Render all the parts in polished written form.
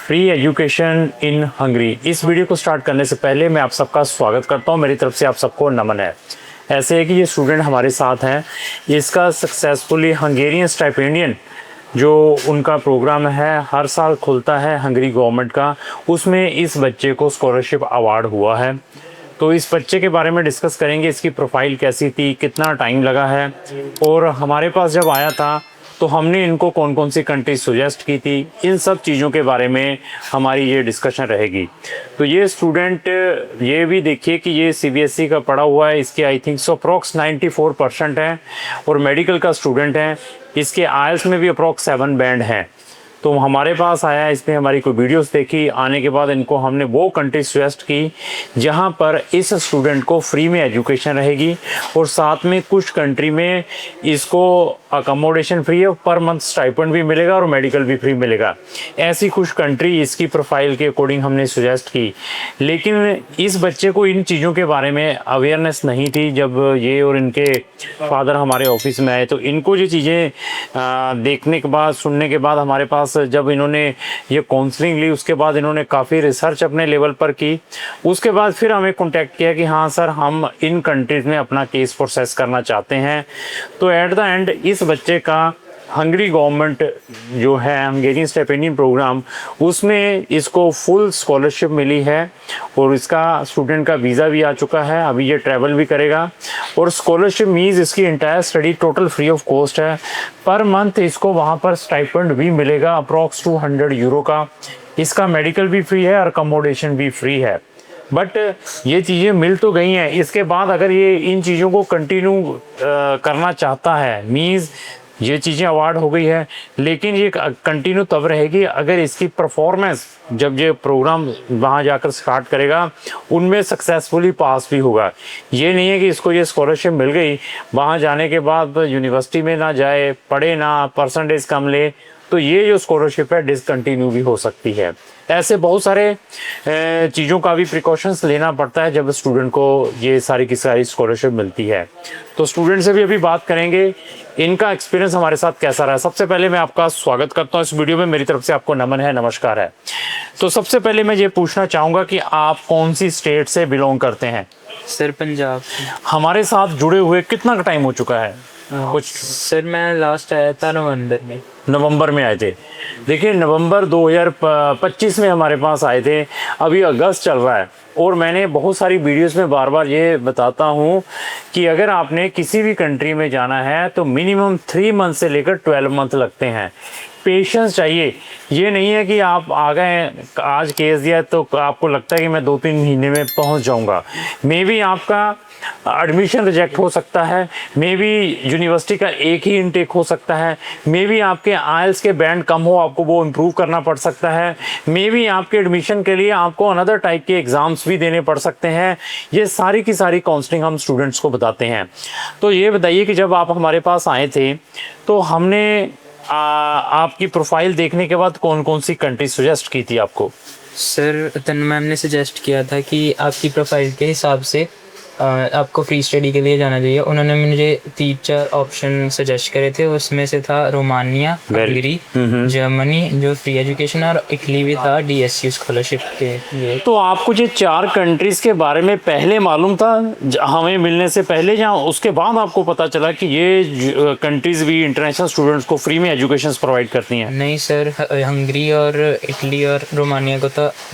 Free education in Hungary. इस video को start करने से पहले मैं आप सबका स्वागत करता हूं। मेरी तरफ से आप सबको नमन है। ऐसे है कि ये स्टूडेंट हमारे साथ हैं, इसका सक्सेसफुली हंगेरियन स्टाइपेंडियन जो उनका प्रोग्राम है हर साल खुलता है हंगरी गवर्नमेंट का, उसमें इस बच्चे को स्कॉलरशिप अवार्ड हुआ है। तो इस बच्चे के बारे में डिस्कस करेंगे, इसकी प्रोफाइल कैसी थी, कितना टाइम लगा है, और हमारे पास जब आया था तो हमने इनको कौन कौन सी कंट्री सजेस्ट की थी, इन सब चीज़ों के बारे में हमारी ये डिस्कशन रहेगी। तो ये स्टूडेंट ये भी देखिए कि ये सीबीएसई का पढ़ा हुआ है, इसके आई थिंक सो अप्रॉक्स 94% है और मेडिकल का स्टूडेंट है। इसके आईएलटीएस में भी अप्रॉक्स 7 बैंड है। तो हमारे पास आया, इसने हमारी कोई वीडियोस देखी, आने के बाद इनको हमने वो कंट्री सजेस्ट की जहाँ पर इस स्टूडेंट को फ्री में एजुकेशन रहेगी और साथ में कुछ कंट्री में इसको अकोमोडेशन फ्री है, पर मंथ स्टाइपेंड भी मिलेगा और मेडिकल भी फ्री मिलेगा। ऐसी कुछ कंट्री इसकी प्रोफाइल के अकॉर्डिंग हमने सजेस्ट की। लेकिन इस बच्चे को इन चीज़ों के बारे में अवेयरनेस नहीं थी। जब ये और इनके फादर हमारे ऑफिस में आए तो इनको ये चीज़ें देखने के बाद, सुनने के बाद, हमारे पास जब इन्होंने ये काउंसलिंग ली, उसके बाद इन्होंने काफ़ी रिसर्च अपने लेवल पर की। उसके बाद फिर हमें कांटेक्ट किया कि हाँ सर, हम इन कंट्रीज़ में अपना केस प्रोसेस करना चाहते हैं। तो एट द एंड इस बच्चे का हंगरी गवर्नमेंट जो है हंगेरियन स्टाइपेंडियन प्रोग्राम, उसमें इसको फुल स्कॉलरशिप मिली है और इसका स्टूडेंट का वीज़ा भी आ चुका है। अभी ये ट्रैवल भी करेगा और स्कॉलरशिप मीन्स इसकी entire study total free of cost है। पर मंथ इसको वहाँ पर स्टाइपेंड भी मिलेगा अप्रॉक्स 200 यूरो का। इसका मेडिकल भी फ्री है और अकोमोडेशन भी फ्री है। बट ये चीज़ें मिल तो गई हैं, इसके बाद अगर ये इन चीज़ों को कंटिन्यू करना चाहता है, मीन्स ये चीज़ें अवार्ड हो गई है, लेकिन ये कंटिन्यू तब रहेगी अगर इसकी परफॉर्मेंस जब ये प्रोग्राम वहाँ जाकर स्टार्ट करेगा उनमें सक्सेसफुली पास भी होगा। ये नहीं है कि इसको ये स्कॉलरशिप मिल गई, वहाँ जाने के बाद यूनिवर्सिटी में ना जाए, पढ़े ना, परसेंटेज कम ले, तो ये जो स्कॉलरशिप है डिसकंटिन्यू भी हो सकती है। ऐसे बहुत सारे चीज़ों का भी प्रिकॉशंस लेना पड़ता है जब स्टूडेंट को ये सारी की सारी स्कॉलरशिप मिलती है। तो स्टूडेंट से भी अभी बात करेंगे, इनका एक्सपीरियंस हमारे साथ कैसा रहा। सबसे पहले मैं आपका स्वागत करता हूँ इस वीडियो में, मेरी तरफ से आपको नमन है, नमस्कार है। तो सबसे पहले मैं ये पूछना चाहूँगा कि आप कौन सी स्टेट से बिलोंग करते हैं? सर पंजाब। हमारे साथ जुड़े हुए कितना टाइम हो चुका है? कुछ सर मैं लास्ट आया था नवंबर में आए थे। देखिए नवंबर 2025 में हमारे पास आए थे, अभी अगस्त चल रहा है और मैंने बहुत सारी वीडियोस में बार बार ये बताता हूँ कि अगर आपने किसी भी कंट्री में जाना है तो मिनिमम 3 मंथ से लेकर 12 मंथ लगते हैं। पेशेंस चाहिए। ये नहीं है कि आप आ गए, आज केस दिया तो आपको लगता है कि मैं 2-3 महीने में पहुंच जाऊंगा। मे बी आपका एडमिशन रिजेक्ट हो सकता है, मे बी यूनिवर्सिटी का एक ही इनटेक हो सकता है, मे बी आपके आईएलटीएस के बैंड कम हो, आपको वो इम्प्रूव करना पड़ सकता है, मे बी आपके एडमिशन के लिए आपको अनदर टाइप के एग्ज़ाम्स भी देने पड़ सकते हैं। ये सारी की सारी काउंसलिंग हम स्टूडेंट्स को बताते हैं। तो ये बताइए कि जब आप हमारे पास आए थे तो हमने आपकी प्रोफाइल देखने के बाद कौन कौन सी कंट्री सजेस्ट की थी आपको? सर तनु मैम ने सजेस्ट किया था कि आपकी प्रोफाइल के हिसाब से आपको फ्री स्टडी के लिए जाना चाहिए। उन्होंने मुझे 3-4 ऑप्शन सजेस्ट करे थे, उसमें से था रोमानिया, हंगरी, जर्मनी जो फ्री एजुकेशन, और इटली भी था डीएसयू स्कॉलरशिप के लिए। तो आपको ये 4 कंट्रीज़ के बारे में पहले मालूम था हमें मिलने से पहले, या उसके बाद आपको पता चला कि ये कंट्रीज़ भी इंटरनेशनल स्टूडेंट्स को फ्री में एजुकेशन प्रोवाइड करती हैं? नहीं सर, हंगरी और इटली और रोमानिया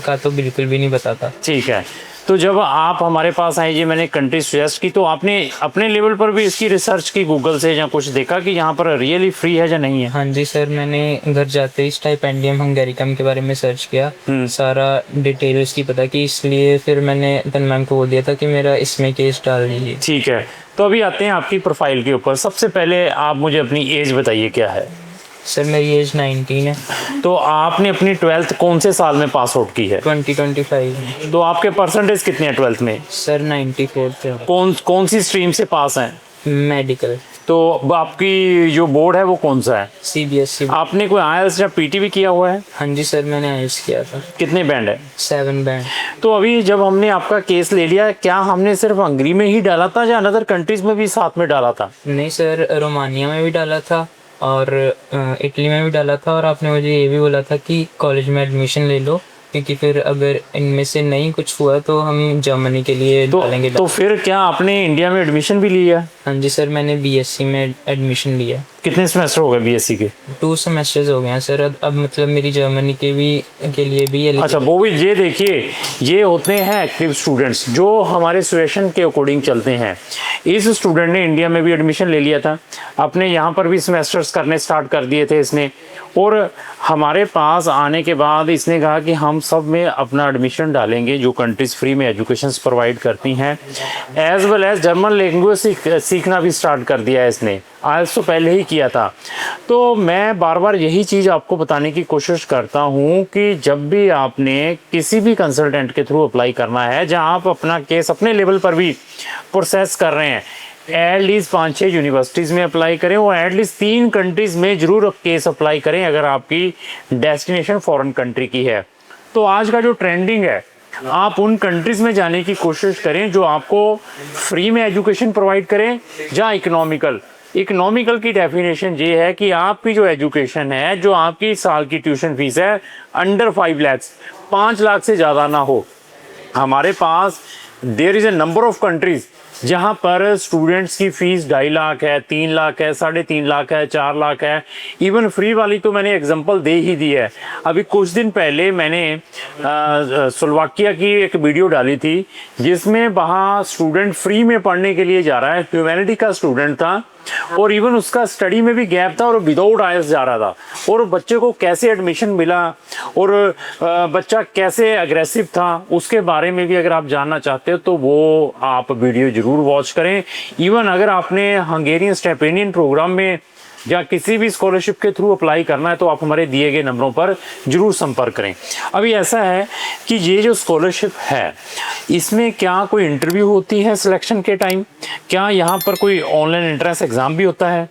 का तो बिल्कुल भी नहीं पता था। ठीक है। तो जब आप हमारे पास आए, ये मैंने कंट्री सजेस्ट की, तो आपने अपने लेवल पर भी इसकी रिसर्च की गूगल से या कुछ देखा कि यहाँ पर रियली फ्री है या नहीं है? हाँ जी सर, मैंने घर जाते ही स्टाइपेंडियम हंगेरिकम के बारे में सर्च किया, सारा डिटेल उसकी पता की, इसलिए फिर मैंने तनु मैम को बोल दिया था कि मेरा इसमें केस डाल दीजिए। ठीक है। तो अभी आते हैं आपकी प्रोफाइल के ऊपर। सबसे पहले आप मुझे अपनी एज बताइए, क्या है? सर मेरी एज 19 है। तो आपने अपनी 12th कौन से साल में पास आउट की है? 2025। तो आपके परसेंटेज कितने हैं 12th में? सर 94 पे। कौन सी स्ट्रीम से पास हैं? मेडिकल। तो आपकी जो बोर्ड है वो कौन सा है? सीबीएसई। आपने कोई आईएलटीएस या पीटी भी किया हुआ है? हाँ जी सर, मैंने आईएलटीएस किया था। कितने बैंड है? 7 बैंड। तो अभी जब हमने आपका केस ले लिया, क्या हमने सिर्फ हंगरी में ही डाला था या अनदर कंट्रीज में भी साथ में डाला था? नहीं सर, रोमानिया में भी डाला था और इटली में भी डाला था, और आपने मुझे ये भी बोला था कि कॉलेज में एडमिशन ले लो, क्योंकि फिर अगर इनमें से नहीं कुछ हुआ तो हम जर्मनी के लिए डालेंगे। तो फिर क्या आपने इंडिया में एडमिशन भी लिया? हाँ जी सर, मैंने बीएससी में एडमिशन लिया। कितने सेमेस्टर हो गए बीएससी के? 2 सेमेस्टर्स हो गए हैं सर। अब मतलब मेरी जर्मनी के लिए भी अच्छा, वो भी ये देखिए, ये होते हैं एक्टिव स्टूडेंट्स जो हमारे सिचुएशन के अकॉर्डिंग चलते हैं। इस स्टूडेंट ने इंडिया में भी एडमिशन ले लिया था, अपने यहाँ पर भी सेमेस्टर्स करने स्टार्ट कर दिए थे इसने, और हमारे पास आने के बाद इसने कहा कि हम सब में अपना एडमिशन डालेंगे जो कंट्रीज़ फ्री में एजुकेशन प्रोवाइड करती हैं, as well as German language सीखना भी स्टार्ट कर दिया है इसने। आज तो पहले ही किया था। तो मैं बार बार यही चीज़ आपको बताने की कोशिश करता हूँ कि जब भी आपने किसी भी कंसल्टेंट के थ्रू अप्लाई करना है, जहाँ आप अपना केस अपने लेवल पर भी प्रोसेस कर रहे हैं, एटलीस्ट 5-6 यूनिवर्सिटीज़ में अप्लाई करें और एटलीस्ट 3 कंट्रीज़ में ज़रूर केस अप्लाई करें अगर आपकी डेस्टिनेशन फॉरेन कंट्री की है। तो आज का जो ट्रेंडिंग है, आप उन कंट्रीज़ में जाने की कोशिश करें जो आपको फ्री में एजुकेशन प्रोवाइड करें, जहाँ इकोनॉमिकल की डेफिनेशन ये है कि आपकी जो एजुकेशन है, जो आपकी साल की ट्यूशन फीस है, अंडर 5 लाख, 5 लाख से ज़्यादा ना हो। हमारे पास there is a number of countries जहाँ पर स्टूडेंट्स की फ़ीस 2.5 लाख है, 3 लाख है, 3.5 लाख है, 4 लाख है। इवन फ्री वाली तो मैंने एग्जांपल दे ही दी है। अभी कुछ दिन पहले मैंने स्लोवाकिया की एक वीडियो डाली थी जिसमें वहाँ स्टूडेंट फ्री में पढ़ने के लिए जा रहा है, ह्यूमैनिटी का स्टूडेंट था, और इवन उसका स्टडी में भी गैप था और विदाउट आईएलटीएस जा रहा था, और बच्चे को कैसे एडमिशन मिला और बच्चा कैसे अग्रेसिव था, उसके बारे में भी अगर आप जानना चाहते हो तो वो आप वीडियो ज़रूर वॉच करें। इवन अगर आपने हंगेरियन स्टिपेंडियन प्रोग्राम में या किसी भी स्कॉलरशिप के थ्रू अप्लाई करना है तो आप हमारे दिए गए नंबरों पर ज़रूर संपर्क करें। अभी ऐसा है कि ये जो स्कॉलरशिप है, इसमें क्या कोई इंटरव्यू होती है सिलेक्शन के टाइम? क्या यहाँ पर कोई ऑनलाइन एंट्रेंस एग्ज़ाम भी होता है?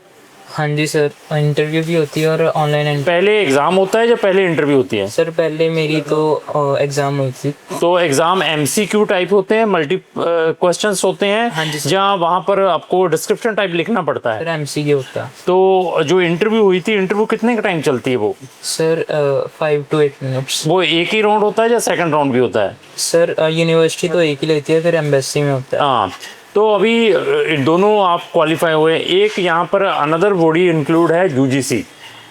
हाँ जी सर, इंटरव्यू भी होती है और ऑनलाइन। पहले एग्ज़ाम होता है या पहले इंटरव्यू होती है? सर पहले मेरी तो एग्ज़ाम हुई थी। तो एग्ज़ाम एमसीक्यू टाइप होते हैं, मल्टी क्वेश्चंस होते हैं? हाँ जी सर। जहाँ वहाँ पर आपको डिस्क्रिप्शन टाइप लिखना पड़ता है? सर एमसीक्यू होता है। तो जो इंटरव्यू हुई थी, इंटरव्यू कितने का टाइम चलती है वो? Sir 5 to 8 minutes. वो एक ही राउंड होता है या सेकंड राउंड भी होता है? सर यूनिवर्सिटी तो एक ही लेती है, फिर एम्बेसी में होता है। हाँ, तो अभी दोनों आप क्वालिफाई हुए। एक यहाँ पर अनदर बॉडी इंक्लूड है यूजीसी,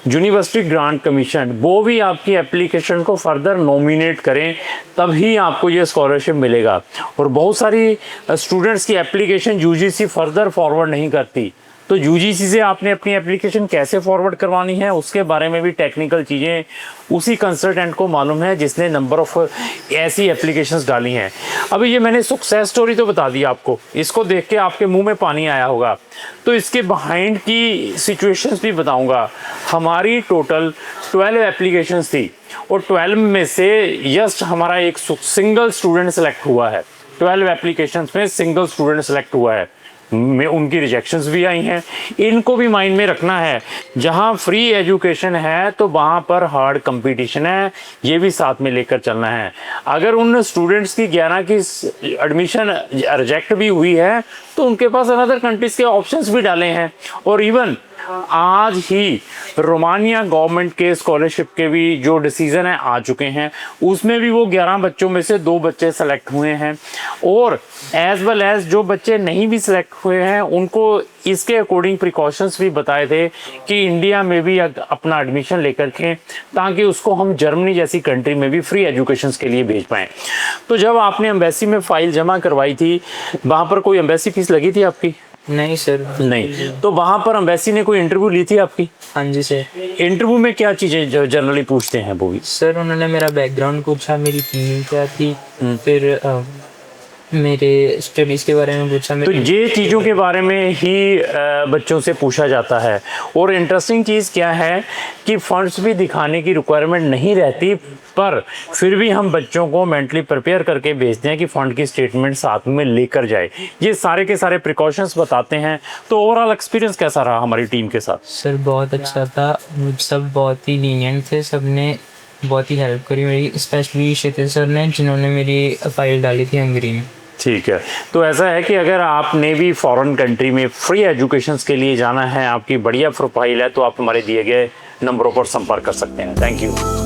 यूनिवर्सिटी ग्रांट कमीशन, वो भी आपकी एप्लीकेशन को फर्दर नॉमिनेट करें तभी आपको ये स्कॉलरशिप मिलेगा। और बहुत सारी स्टूडेंट्स की एप्लीकेशन यूजीसी फर्दर फॉरवर्ड नहीं करती, तो यूजीसी से आपने अपनी एप्लीकेशन कैसे फॉरवर्ड करवानी है उसके बारे में भी टेक्निकल चीज़ें उसी कंसल्टेंट को मालूम है जिसने नंबर ऑफ़ ऐसी एप्लीकेशंस डाली हैं। अभी ये मैंने सक्सेस स्टोरी तो बता दी आपको, इसको देख के आपके मुंह में पानी आया होगा, तो इसके बिहाइंड की सिचुएशंस भी बताऊंगा। हमारी टोटल 12 एप्लीकेशंस थी और 12 में से जस्ट हमारा एक सिंगल स्टूडेंट सेलेक्ट हुआ है। 12 एप्लीकेशंस में सिंगल स्टूडेंट सेलेक्ट हुआ है। में उनकी रिजेक्शंस भी आई हैं। इनको भी माइंड में रखना है, जहां फ्री एजुकेशन है तो वहां पर हार्ड कंपटीशन है, ये भी साथ में लेकर चलना है। अगर उन स्टूडेंट्स की 11 की एडमिशन रिजेक्ट भी हुई है तो उनके पास अनदर कंट्रीज के ऑप्शंस भी डाले हैं। और इवन आज ही रोमानिया गवर्नमेंट के स्कॉलरशिप के भी जो डिसीजन है आ चुके हैं, उसमें भी वो 11 बच्चों में से 2 बच्चे सेलेक्ट हुए हैं। और एज वेल एज जो बच्चे नहीं भी सेलेक्ट हुए हैं उनको इसके अकॉर्डिंग प्रिकॉशंस भी बताए थे कि इंडिया में भी अपना एडमिशन लेकर के, ताकि उसको हम जर्मनी जैसी कंट्री में भी फ्री एजुकेशन के लिए भेज पाएँ। तो जब आपने एम्बेसी में फ़ाइल जमा करवाई थी, वहाँ पर कोई एम्बेसी फीस लगी थी आपकी? नहीं सर। नहीं। तो वहाँ पर एम्बेसी ने कोई इंटरव्यू ली थी आपकी? हाँ जी सर। इंटरव्यू में क्या चीज़ें जनरली पूछते हैं वो भी? सर उन्होंने मेरा बैकग्राउंड पूछा, मेरी फीलिंग क्या थी, फिर मेरे स्टडीज़ के बारे में पूछा। तो ये चीज़ों के बारे में ही बच्चों से पूछा जाता है। और इंटरेस्टिंग चीज़ क्या है कि फ़ंड्स भी दिखाने की रिक्वायरमेंट नहीं रहती, पर फिर भी हम बच्चों को मेंटली प्रिपेयर करके भेजते हैं कि फ़ंड की स्टेटमेंट साथ में लेकर जाए। ये सारे के सारे प्रिकॉशंस बताते हैं। तो ओवरऑल एक्सपीरियंस कैसा रहा हमारी टीम के साथ? सर बहुत अच्छा था, सब बहुत ही लीनियंट थे, सब ने बहुत ही हेल्प करी मेरी, स्पेशली क्षितिज सर ने, जिन्होंने मेरी फाइल डाली थी हंगरी में। ठीक है, तो ऐसा है कि अगर आपने भी फॉरेन कंट्री में फ्री एजुकेशन के लिए जाना है, आपकी बढ़िया प्रोफाइल है, तो आप हमारे दिए गए नंबरों पर संपर्क कर सकते हैं। Thank you.